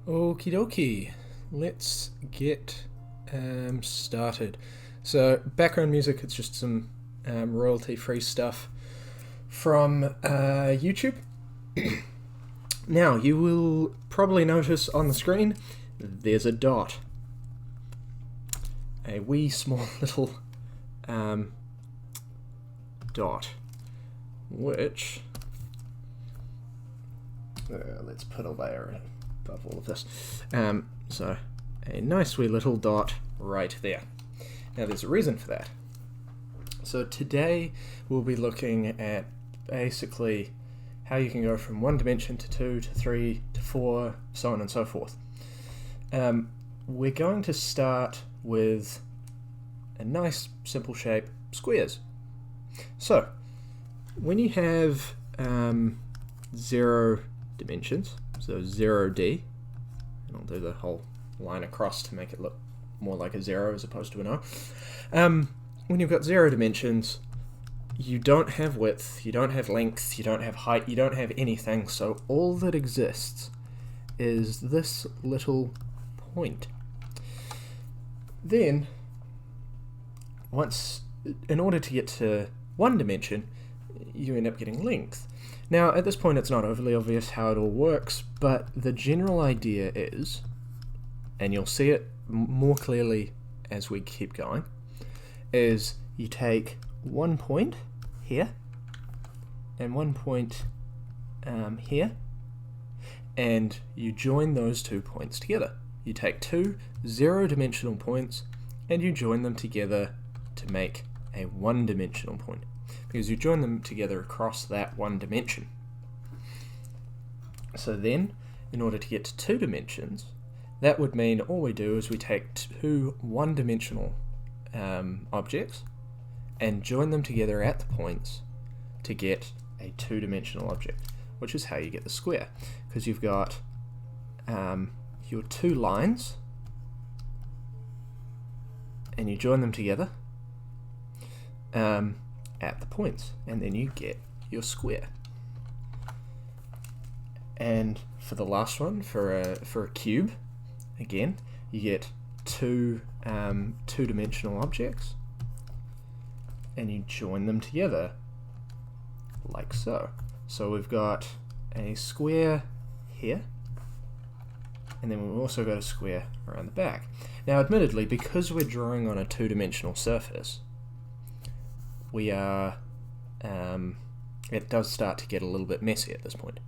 Okie dokie, let's get started. So, background music, it's just some royalty free stuff from YouTube. Now, you will probably notice on the screen there's a dot. A wee small little dot, which let's put a layer above all of this. So a nice wee little dot right there. Now there's a reason for that. So today we'll be looking at basically how you can go from one dimension to 2 to 3 to 4, so on and so forth. We're going to start with a nice simple shape, squares. So when you have 0 dimensions, so 0D, and I'll do the whole line across to make it look more like a 0 as opposed to an O. When you've got 0 dimensions, you don't have width, you don't have length, you don't have height, you don't have anything, so all that exists is this little point. Then, in order to get to 1 dimension, you end up getting length. Now, at this point, it's not overly obvious how it all works, but the general idea is, and you'll see it more clearly as we keep going, is you take 1 point here, and 1 point here, and you join those 2 points together. You take 2 0-dimensional points, and you join them together to make a 1-dimensional point, because you join them together across that 1 dimension. So then, in order to get to 2 dimensions, that would mean all we do is we take 2 1-dimensional objects and join them together at the points to get a 2-dimensional object, which is how you get the square, because you've got your 2 lines and you join them together at the points, and then you get your square. And for the last one, for a cube, again, you get 2 2-dimensional objects, and you join them together like so. So we've got a square here, and then we've also got a square around the back. Now, admittedly, because we're drawing on a 2-dimensional surface, we are, it does start to get a little bit messy at this point.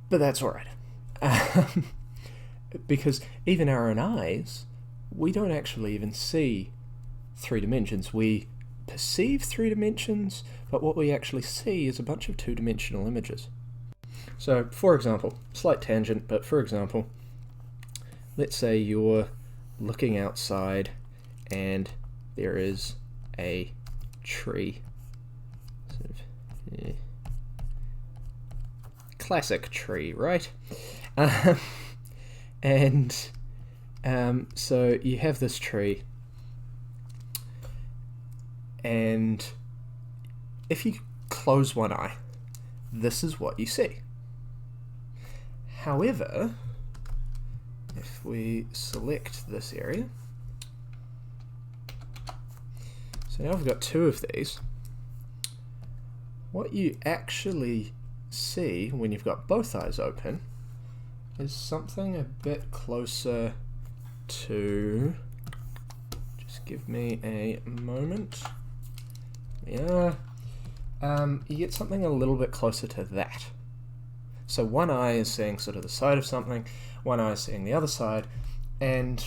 But that's alright. Because even our own eyes, we don't actually even see 3 dimensions. We perceive 3 dimensions, but what we actually see is a bunch of 2-dimensional images. So, for example, slight tangent, but for example, let's say you're looking outside and there is a tree. Sort of, classic tree, right? So you have this tree, and if you close one eye, this is what you see. However, if we select this area, so now we've got 2 of these, what you actually see when you've got both eyes open is something a bit closer to, just give me a moment, yeah, you get something a little bit closer to that. So one eye is seeing sort of the side of something, one eye is seeing the other side, and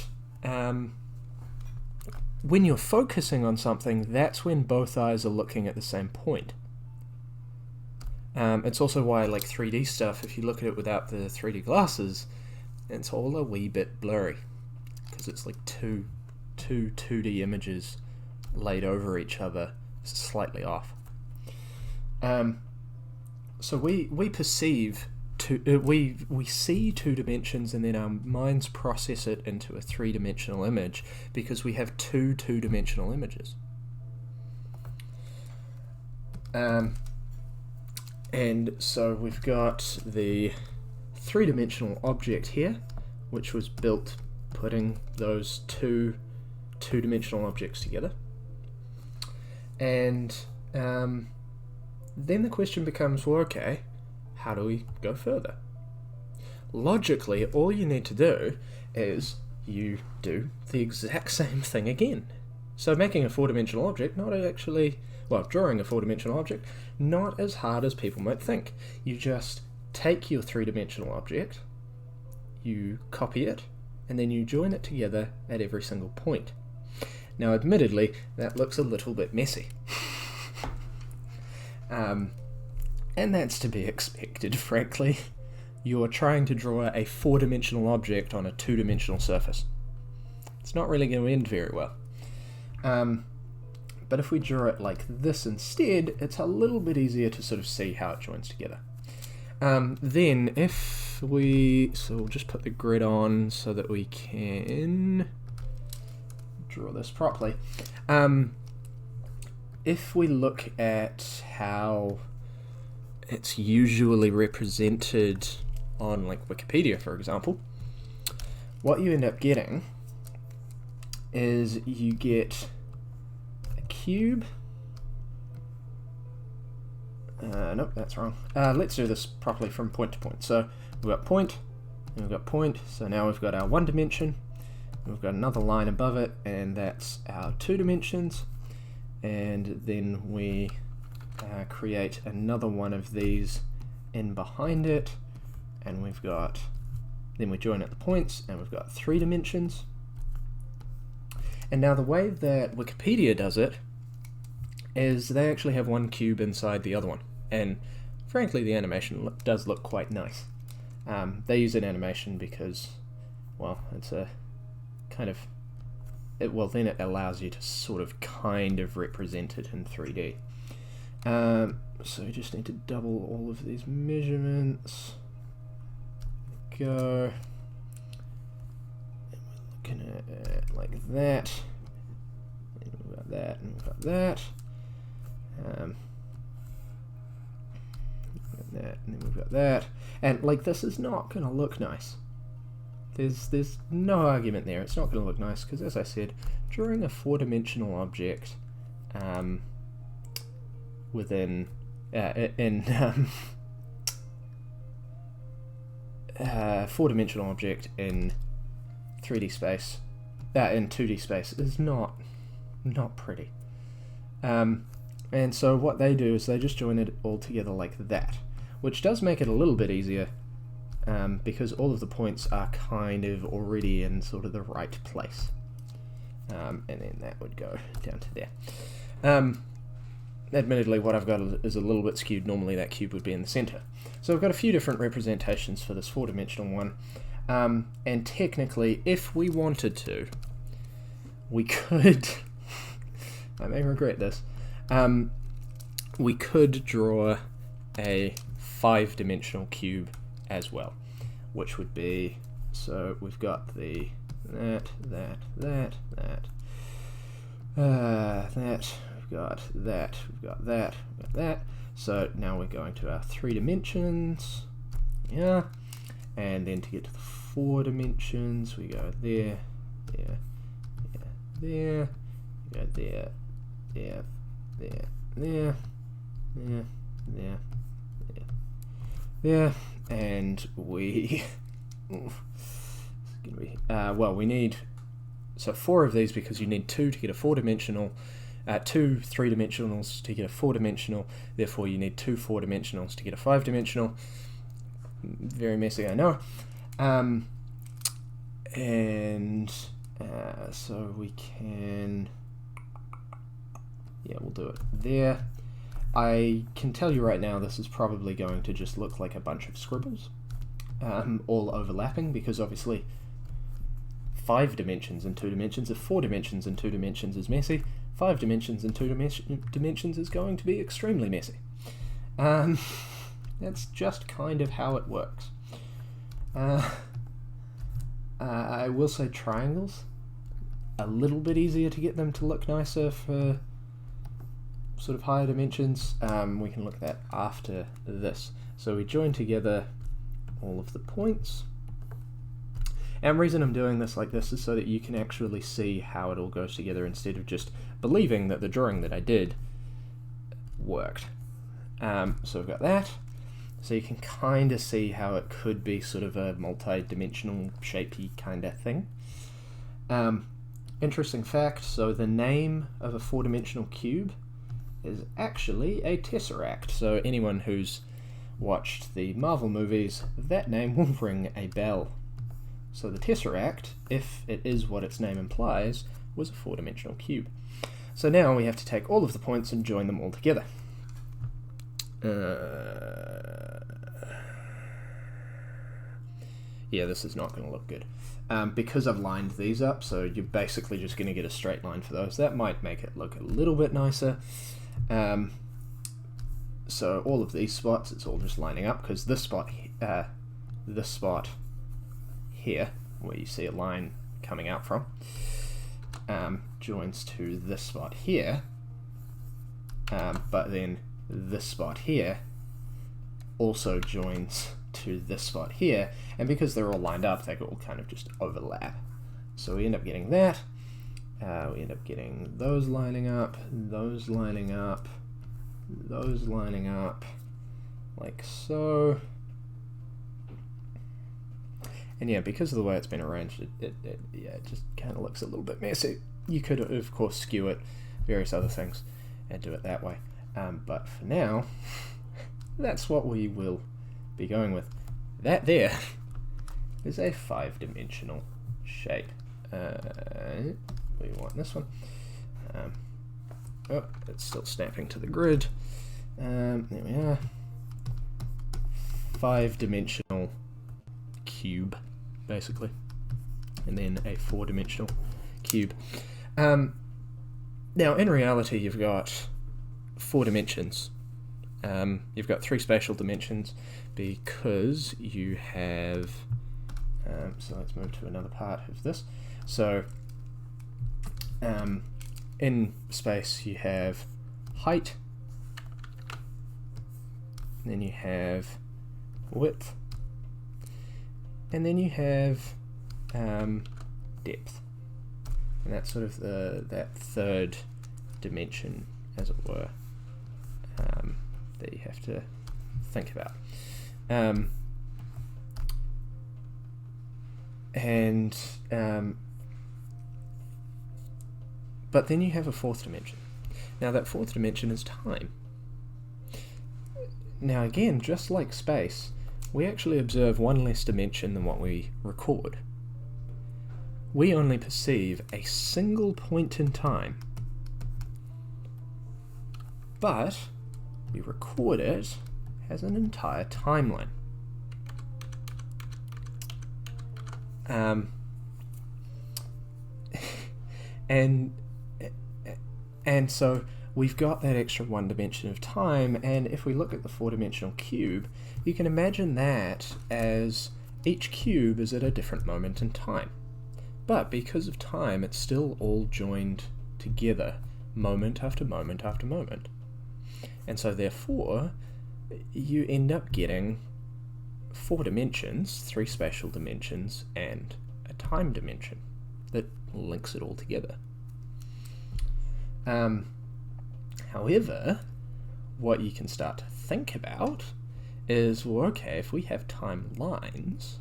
when you're focusing on something, that's when both eyes are looking at the same point. It's also why, like 3D stuff, if you look at it without the 3D glasses, it's all a wee bit blurry, because it's like two 2D images laid over each other, slightly off. So we perceive we see 2 dimensions, and then our minds process it into a 3-dimensional image because we have 2 2-dimensional images. And so we've got the three-dimensional object here, which was built putting those two-dimensional objects together. And then the question becomes, well, okay, how do we go further? Logically, all you need to do is you do the exact same thing again. So making a four-dimensional object, drawing a four-dimensional object, not as hard as people might think. You just take your three-dimensional object, you copy it, and then you join it together at every single point. Now, admittedly, that looks a little bit messy. And that's to be expected, frankly. You're trying to draw a four-dimensional object on a two-dimensional surface. It's not really going to end very well. But if we draw it like this instead, it's a little bit easier to sort of see how it joins together. Then we'll just put the grid on so that we can draw this properly. If we look at how it's usually represented on like Wikipedia, for example, what you end up getting is you get a cube. Nope, that's wrong. Let's do this properly from point to point. So we've got point, and we've got point, so now we've got our one dimension, we've got another line above it, and that's our two dimensions, and then we create another one of these in behind it, and then we join at the points, and we've got three dimensions. And now the way that Wikipedia does it is they actually have one cube inside the other one, and frankly the animation does look quite nice. They use an animation because, well, it's a kind of, then it allows you to sort of kind of represent it in 3D. So we just need to double all of these measurements. Go. And we're looking at it like that. And we've got that, and we've got that. We've got that, and then we've got that. And like, this is not going to look nice. There's no argument there. It's not going to look nice because, as I said, drawing a four-dimensional object four-dimensional object in 3D space, in 2D space, is not pretty. And so what they do is they just join it all together like that, which does make it a little bit easier, because all of the points are kind of already in sort of the right place. And then that would go down to there. Admittedly, what I've got is a little bit skewed. Normally that cube would be in the center. So I've got a few different representations for this four-dimensional one. And technically, if we wanted to, we could, I may regret this, we could draw a five-dimensional cube as well, which would be, so we've got the that, we've got that. So now we're going to our three dimensions, yeah, and then to get to the four dimensions, we go there, there, there, we go there, there, there, there, there, there, there, there, and we, we need, so four of these because you need two to get a four-dimensional, two three-dimensionals to get a four-dimensional, therefore you need two four-dimensionals to get a five-dimensional. Very messy, I know. So we can, yeah, we'll do it there. I can tell you right now this is probably going to just look like a bunch of scribbles, all overlapping, because obviously 5 dimensions and 2 dimensions, if 4 dimensions and 2 dimensions is messy, 5 dimensions and 2 dimensions is going to be extremely messy. That's just kind of how it works. I will say triangles, a little bit easier to get them to look nicer for sort of higher dimensions. We can look at that after this. So we join together all of the points. And the reason I'm doing this like this is so that you can actually see how it all goes together instead of just believing that the drawing that I did worked. So we've got that. So you can kind of see how it could be sort of a multi-dimensional shapey kind of thing. Interesting fact, so the name of a four-dimensional cube is actually a tesseract. So anyone who's watched the Marvel movies, that name will ring a bell. So the tesseract, if it is what its name implies, was a four-dimensional cube. So now we have to take all of the points and join them all together. Yeah, this is not going to look good. Because I've lined these up, so you're basically just going to get a straight line for those. That might make it look a little bit nicer. So all of these spots, it's all just lining up, because this spot here, where you see a line coming out from, joins to this spot here, but then this spot here also joins to this spot here, and because they're all lined up, they all kind of just overlap. So we end up getting that, we end up getting those lining up, those lining up, those lining up, like so. And yeah, because of the way it's been arranged, it just kind of looks a little bit messy. You could, of course, skew it, various other things, and do it that way. But for now, that's what we will be going with. That there is a 5-dimensional shape. We want this one. Oh, it's still snapping to the grid. There we are. 5-dimensional cube, basically, and then a 4-dimensional cube. Now, in reality, you've got 4 dimensions. You've got 3 spatial dimensions because you have. So let's move to another part of this. So, in space, you have height, then you have width, and then you have depth, and that's sort of that third dimension, as it were, that you have to think about. But then you have a 4th dimension. Now that 4th dimension is time. Now again, just like space, we actually observe one less dimension than what we record. We only perceive a single point in time, but we record it as an entire timeline. And so we've got that extra 1 dimension of time, and if we look at the 4-dimensional cube, you can imagine that as each cube is at a different moment in time. But because of time, it's still all joined together, moment after moment after moment. And so therefore, you end up getting 4 dimensions, 3 spatial dimensions, and a time dimension that links it all together. However, what you can start to think about is, well, okay, if we have time lines,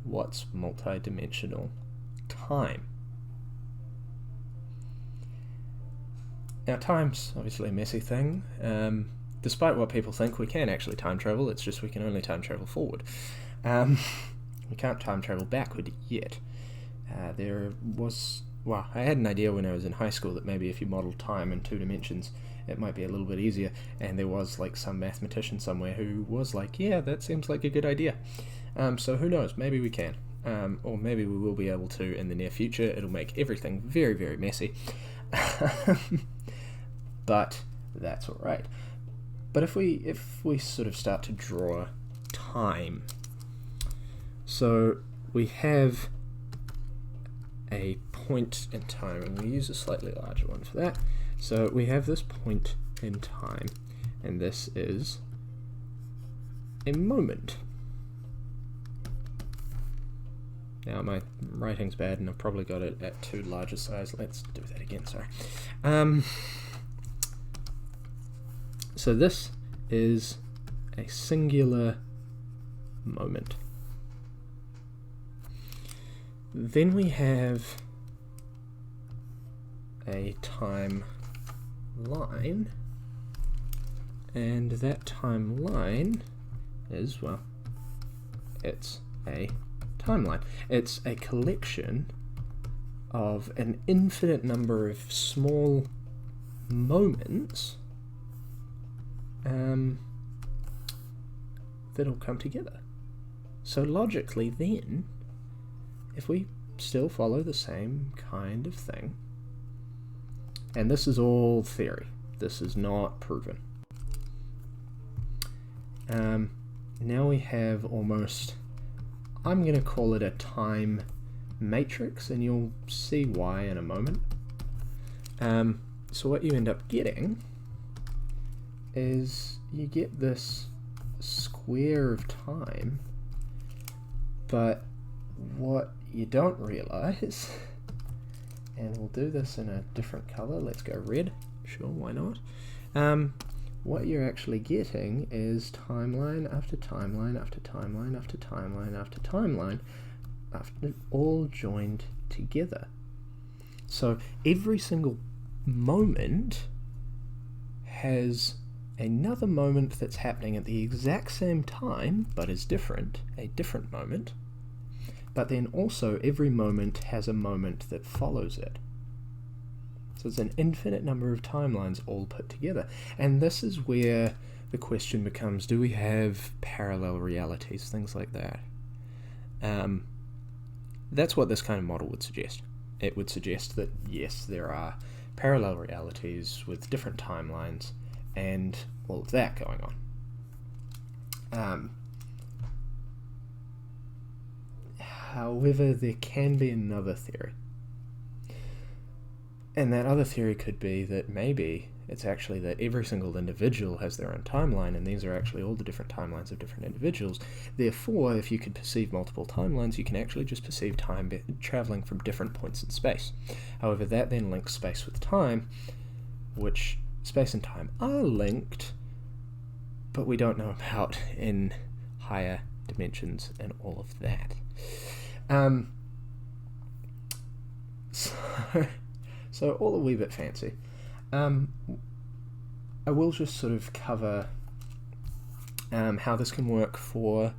what's multi-dimensional time? Now, time's obviously a messy thing. Despite what people think, we can actually time travel, it's just we can only time travel forward. We can't time travel backward yet. Well, I had an idea when I was in high school that maybe if you modeled time in 2 dimensions, it might be a little bit easier, and there was like some mathematician somewhere who was like, yeah, that seems like a good idea. So who knows, maybe we can. Or maybe we will be able to in the near future. It'll make everything very, very messy. But that's alright. But if we sort of start to draw time, so we have a point in time, and we use a slightly larger one for that. So we have this point in time, and this is a moment. Now my writing's bad and I've probably got it at too large a size. Let's do that again, sorry. So this is a singular moment. Then we have a timeline, and that timeline is, well, it's a timeline. It's a collection of an infinite number of small moments that'll come together. So logically then, if we still follow the same kind of thing, and this is all theory, this is not proven, now we have almost, I'm going to call it a time matrix, and you'll see why in a moment. So what you end up getting is you get this square of time, but what you don't realize, and we'll do this in a different color, let's go red, sure, why not? What you're actually getting is timeline after timeline after timeline after timeline after timeline, after all joined together. So every single moment has another moment that's happening at the exact same time, but is different, a different moment. But then also every moment has a moment that follows it. So it's an infinite number of timelines all put together. And this is where the question becomes, do we have parallel realities, things like that? That's what this kind of model would suggest. It would suggest that, yes, there are parallel realities with different timelines and all of that going on. However, there can be another theory. And that other theory could be that maybe it's actually that every single individual has their own timeline, and these are actually all the different timelines of different individuals. Therefore, if you could perceive multiple timelines, you can actually just perceive time traveling from different points in space. However, that then links space with time, which space and time are linked, but we don't know about in higher dimensions and all of that. So all a wee bit fancy. I will just sort of cover how this can work for...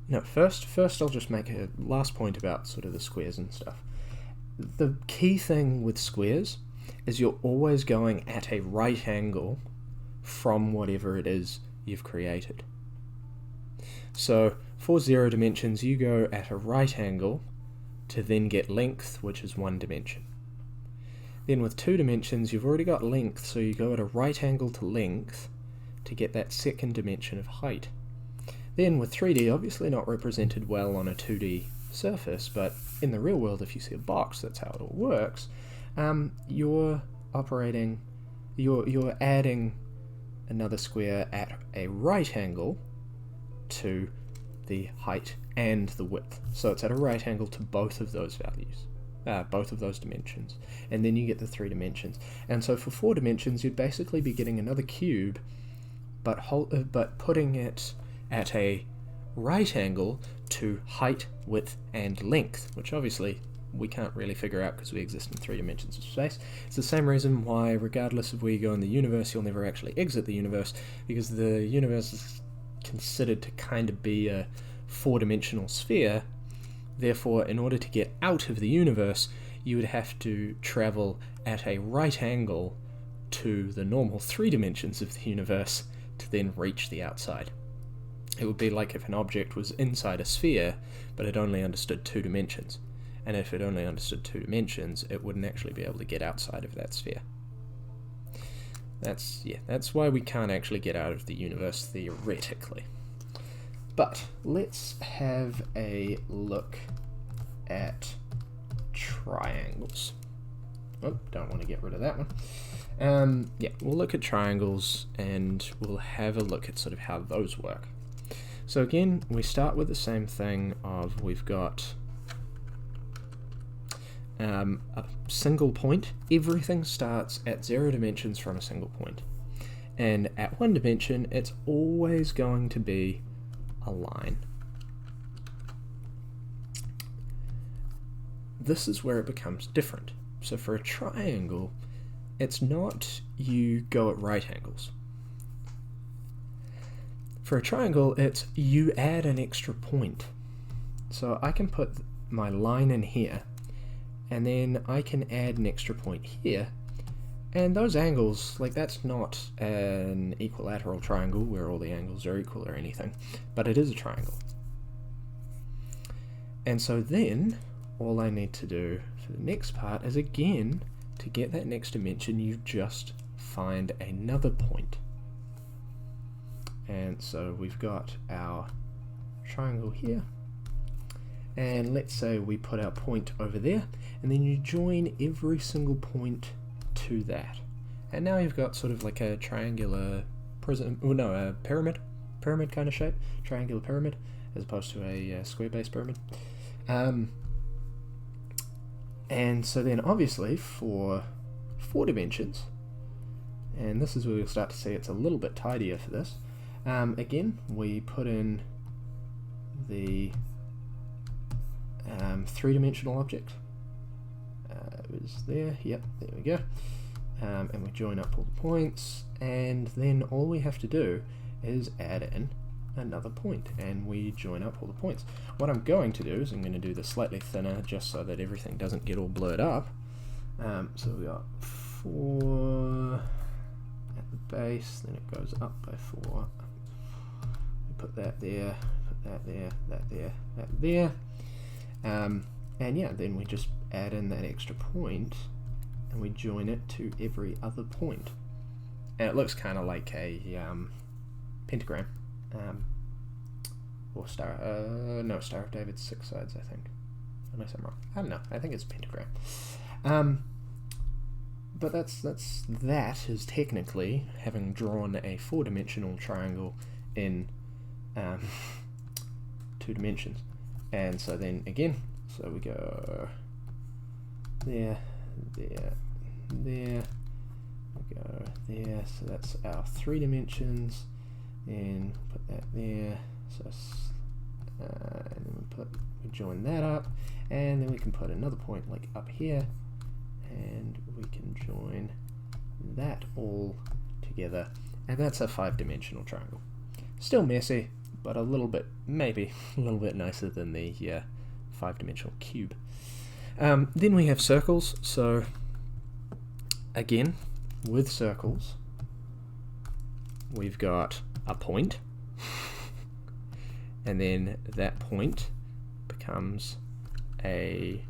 No, first I'll just make a last point about sort of the squares and stuff. The key thing with squares is you're always going at a right angle from whatever it is you've created. So for 0 dimensions, you go at a right angle to then get length, which is 1 dimension. Then with 2 dimensions, you've already got length, so you go at a right angle to length to get that second dimension of height. Then with 3D, obviously not represented well on a 2D surface, but in the real world, if you see a box, that's how it all works. You're adding another square at a right angle to the height and the width. So it's at a right angle to both of those values, both of those dimensions. And then you get the 3 dimensions. And so for 4 dimensions, you'd basically be getting another cube, but putting it at a right angle to height, width, and length, which obviously we can't really figure out because we exist in 3 dimensions of space. It's the same reason why, regardless of where you go in the universe, you'll never actually exit the universe, because the universe is considered to kind of be a 4-dimensional sphere. Therefore, in order to get out of the universe, you would have to travel at a right angle to the normal 3 dimensions of the universe to then reach the outside. It would be like if an object was inside a sphere, but it only understood 2 dimensions. And if it only understood 2 dimensions, it wouldn't actually be able to get outside of that sphere. That's why we can't actually get out of the universe theoretically. But let's have a look at triangles. Oh, don't want to get rid of that one. We'll look at triangles and we'll have a look at sort of how those work. So again, we start with the same thing of we've got a single point. Everything starts at 0 dimensions from a single point. And at 1 dimension, it's always going to be a line. This is where it becomes different. So for a triangle, it's not you go at right angles. For a triangle, it's you add an extra point. So I can put my line in here, and then I can add an extra point here, and those angles, like, that's not an equilateral triangle where all the angles are equal or anything, but it is a triangle. And so then all I need to do for the next part is, again, to get that next dimension, you just find another point. And so we've got our triangle here, and let's say we put our point over there, and then you join every single point to that. And now you've got sort of like a triangular prism, oh no, a pyramid kind of shape, triangular pyramid, as opposed to a square-based pyramid. And so then obviously for 4 dimensions, and this is where we'll start to see it's a little bit tidier for this, again, we put in the 3-dimensional object. It was there, yep, there we go. And we join up all the points, and then all we have to do is add in another point, and we join up all the points. What I'm going to do is I'm going to do this slightly thinner just so that everything doesn't get all blurred up. So we got 4 at the base, then it goes up by 4. We put that there, put that there, that there, that there. And yeah, then we just add in that extra point and we join it to every other point. And it looks kind of like a pentagram. Or Star of David's 6 sides, I think. Unless I'm wrong. I don't know. I think it's a pentagram. But that is technically having drawn a 4-dimensional triangle in 2 dimensions. And so then again, so we go there, there, there, we go there, so that's our 3 dimensions, and put that there, so and then we join that up, and then we can put another point like up here, and we can join that all together, and that's a 5-dimensional triangle. Still messy, but a little bit, maybe a little bit nicer than the 5-dimensional cube. Then we have circles. So again, with circles, we've got a point, and then that point becomes a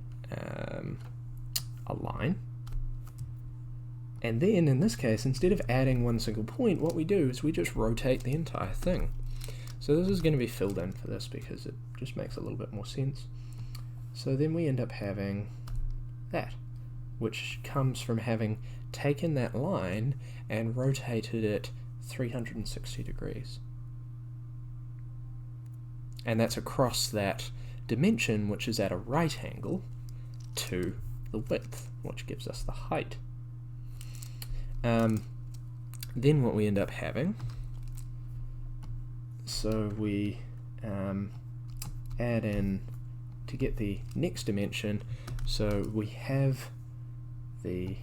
line. And then in this case, instead of adding one single point, what we do is we just rotate the entire thing. So this is going to be filled in for this because it just makes a little bit more sense. So then we end up having that, which comes from having taken that line and rotated it 360 degrees. And that's across that dimension, which is at a right angle to the width, which gives us the height. Then what we end up having, so we add in to get the next dimension, so we have the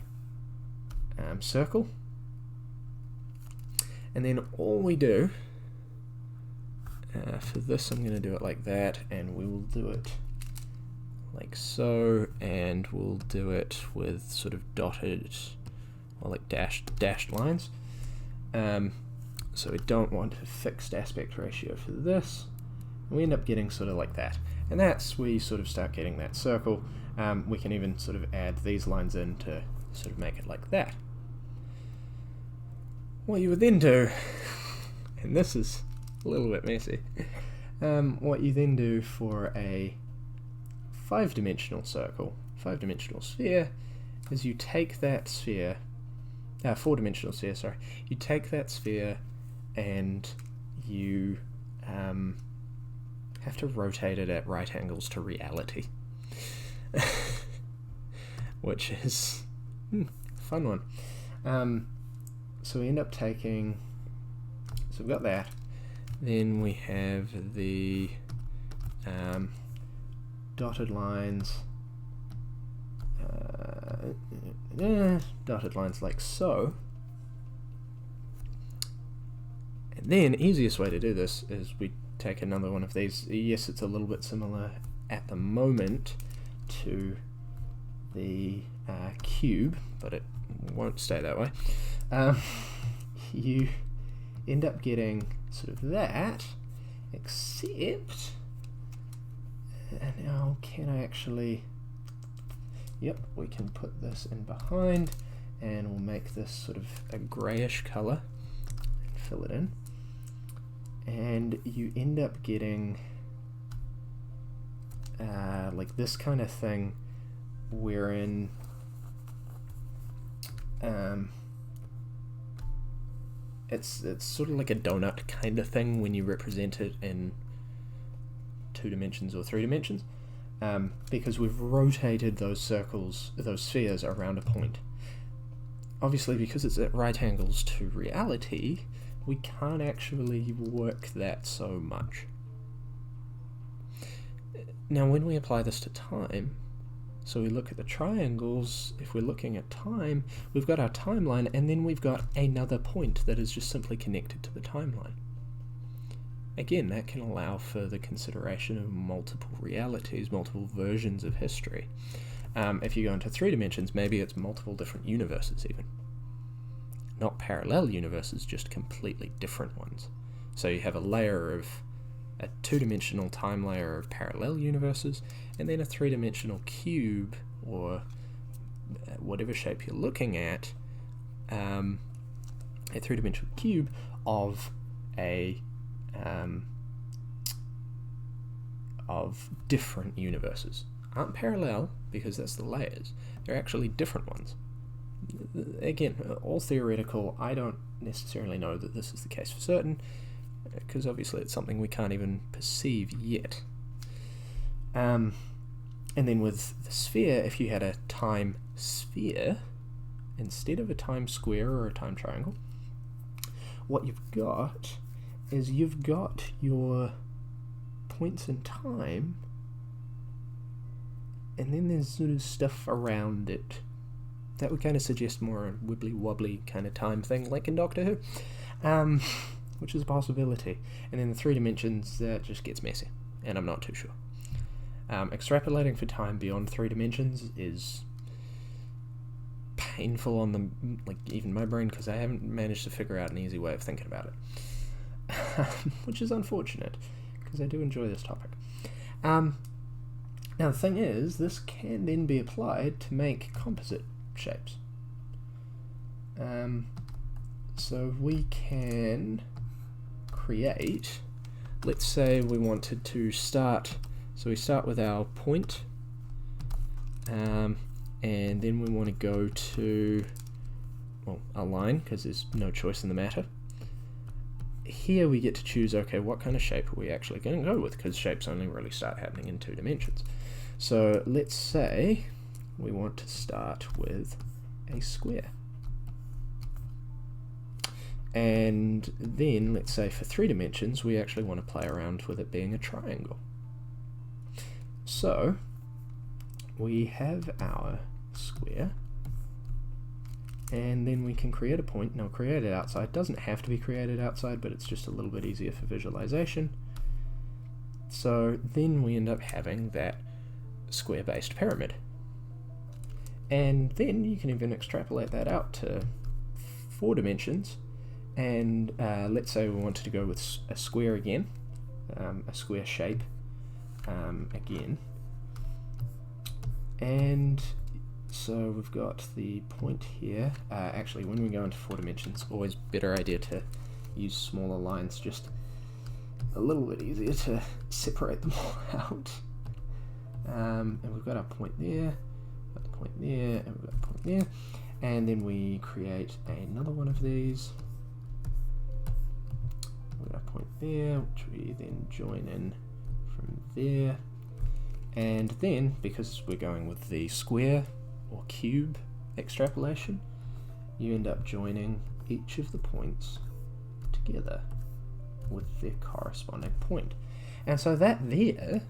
circle, and then all we do for this, I'm going to do it like that, and we will do it like so, and we'll do it with sort of dotted or like dashed lines. So we don't want a fixed aspect ratio for this. We end up getting sort of like that, and that's where you sort of start getting that circle. We can even sort of add these lines in to sort of make it like that. What you would then do, and this is a little bit messy, what you then do for a 5-dimensional circle, 5-dimensional sphere, is you take that sphere, 4-dimensional sphere, sorry, you take that sphere and you have to rotate it at right angles to reality. Which is a fun one. So we end up taking, so we've got that, then we have the dotted lines, like so. And then easiest way to do this is we take another one of these. Yes, it's a little bit similar at the moment to the cube, but it won't stay that way. You end up getting sort of that, except now can I actually, yep, we can put this in behind and we'll make this sort of a grayish color and fill it in, and you end up getting like this kind of thing wherein it's sort of like a donut kind of thing when you represent it in 2 dimensions or 3 dimensions, because we've rotated those circles, those spheres, around a point. Obviously, because it's at right angles to reality, we can't actually work that so much. Now when we apply this to time, so we look at the triangles, if we're looking at time, we've got our timeline, and then we've got another point that is just simply connected to the timeline. Again, that can allow for the consideration of multiple realities, multiple versions of history. If you go into 3 dimensions, maybe it's multiple different universes even. Not parallel universes, just completely different ones. So you have a layer of a 2-dimensional time layer of parallel universes, and then a 3-dimensional cube, or whatever shape you're looking at, a 3-dimensional cube of different universes. Aren't parallel, because that's the layers. They're actually different ones. Again, all theoretical. I don't necessarily know that this is the case for certain, because obviously it's something we can't even perceive yet. And then with the sphere, if you had a time sphere instead of a time square or a time triangle, what you've got is you've got your points in time, and then there's sort of stuff around it that would kind of suggest more a wibbly-wobbly kind of time thing, like in Doctor Who, which is a possibility. And then the 3 dimensions, that just gets messy, and I'm not too sure. Extrapolating for time beyond 3 dimensions is painful on the, like, even my brain, because I haven't managed to figure out an easy way of thinking about it, which is unfortunate, because I do enjoy this topic. Now the thing is, this can then be applied to make composite shapes. So we can create, let's say we wanted to start, so we start with our point, and then we want to go to, well, a line, because there's no choice in the matter. Here we get to choose, okay, what kind of shape are we actually going to go with, because shapes only really start happening in 2 dimensions. So let's say we want to start with a square. And then let's say for 3 dimensions we actually want to play around with it being a triangle. So we have our square, and then we can create a point. Now, create it outside. It doesn't have to be created outside, but it's just a little bit easier for visualization. So then we end up having that square-based pyramid. And then you can even extrapolate that out to 4 dimensions, and let's say we wanted to go with a square again, a square shape again. And so we've got the point here. Actually, when we go into 4 dimensions, always better idea to use smaller lines, just a little bit easier to separate them all out. And we've got our point there, got the point there, and we've got a point there. And then we create another one of these. We've got a point there, which we then join in from there. And then, because we're going with the square or cube extrapolation, you end up joining each of the points together with their corresponding point. And so that there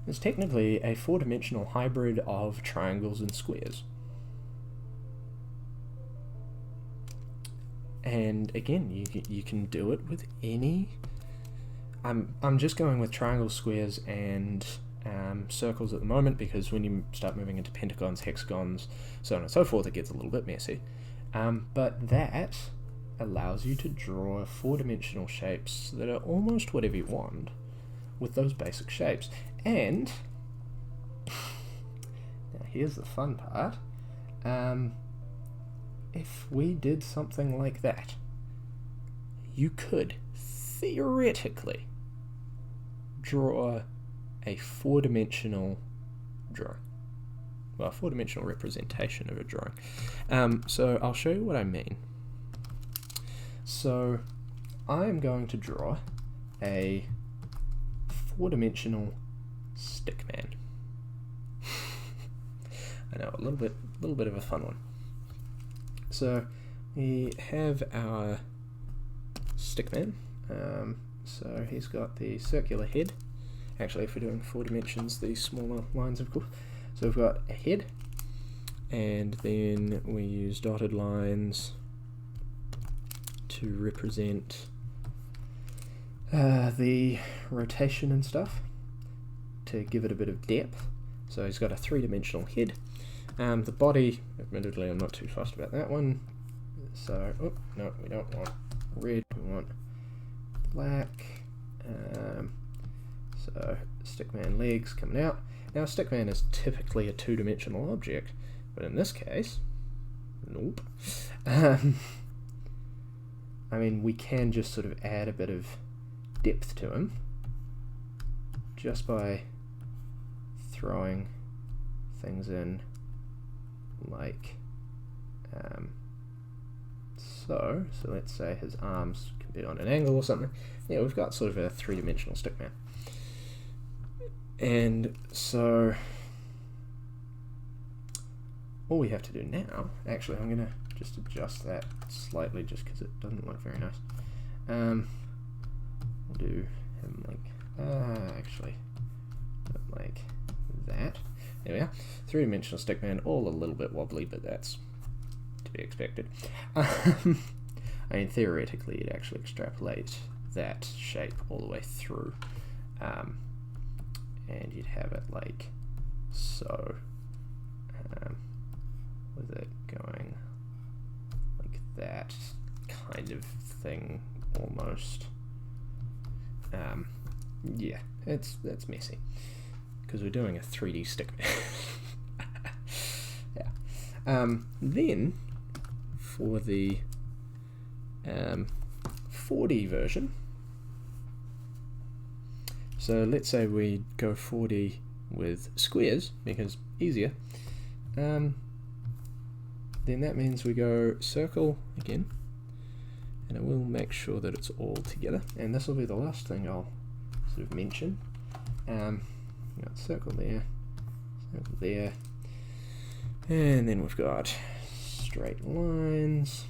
is technically a four-dimensional hybrid of triangles and squares. And again, you can do it with any... I'm just going with triangles, squares, and circles at the moment, because when you start moving into pentagons, hexagons, so on and so forth, it gets a little bit messy. But that allows you to draw four-dimensional shapes that are almost whatever you want with those basic shapes. And now here's the fun part. If we did something like that, you could theoretically draw a four-dimensional drawing. Well, a four-dimensional representation of a drawing. So I'll show you what I mean. So I'm going to draw a four-dimensional stickman. I know, a little bit of a fun one. So we have our stickman. So he's got the circular head. Actually, if we're doing 4 dimensions, the smaller lines, of course. So we've got a head, and then we use dotted lines to represent the rotation and stuff, to give it a bit of depth. So he's got a 3-dimensional head. The body, admittedly, I'm not too fussed about that one. So, oh, no, we don't want red, we want black. So, stickman legs coming out. Now, a stickman is typically a 2-dimensional object, but in this case, nope. I mean, we can just sort of add a bit of depth to him just by throwing things in like so. So let's say his arms can be on an angle or something. Yeah, we've got sort of a 3-dimensional stickman. And so all we have to do now, actually I'm going to just adjust that slightly just because it doesn't look very nice. We'll do him like, actually, like that. There we are. 3-dimensional stickman, all a little bit wobbly, but that's to be expected. I mean, theoretically, it actually extrapolates that shape all the way through. And you'd have it like so, with it going like that kind of thing almost. Yeah, that's messy because we're doing a 3D stickman. Yeah. Then for the 4D version. So let's say we go 4D with squares, because easier. Then that means we go circle again, and I will make sure that it's all together. And this will be the last thing I'll sort of mention. We've got circle there, and then we've got straight lines.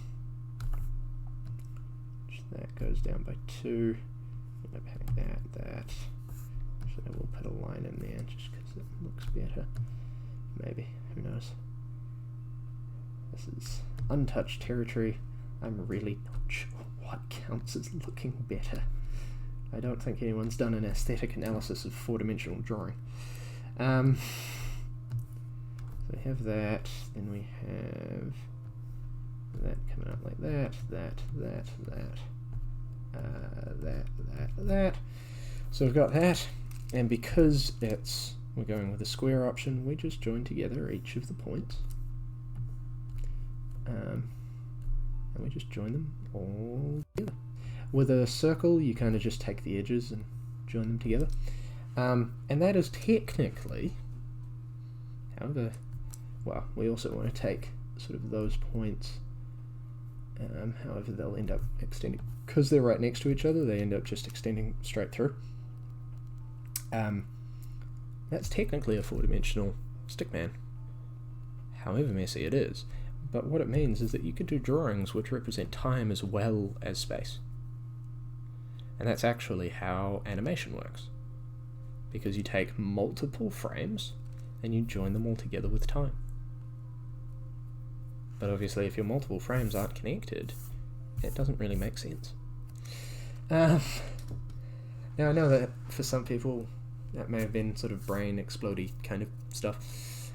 That goes down by 2. End up having that. So we'll put a line in there just because it looks better. Maybe, who knows. This is untouched territory. I'm really not sure what counts as looking better. I don't think anyone's done an aesthetic analysis of 4-dimensional drawing. So we have that, then we have that coming up like that. So we've got that, and because we're going with a square option, we just join together each of the points, and we just join them all together. With a circle, you kind of just take the edges and join them together, and that is technically, however, well, we also want to take sort of those points, however they'll end up extending, because they're right next to each other, they end up just extending straight through. That's technically a 4-dimensional stickman, however messy it is. But what it means is that you could do drawings which represent time as well as space. And that's actually how animation works. Because you take multiple frames and you join them all together with time. But obviously if your multiple frames aren't connected, it doesn't really make sense. Now I know that for some people that may have been sort of brain explodey kind of stuff.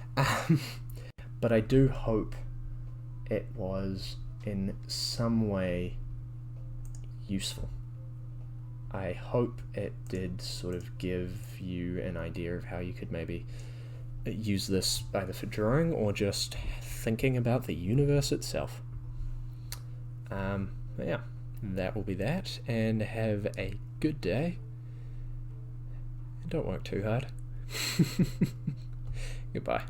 But I do hope it was in some way useful. I hope it did sort of give you an idea of how you could maybe use this either for drawing or just thinking about the universe itself. Yeah, that will be that, and have a good day. Don't work too hard. Goodbye.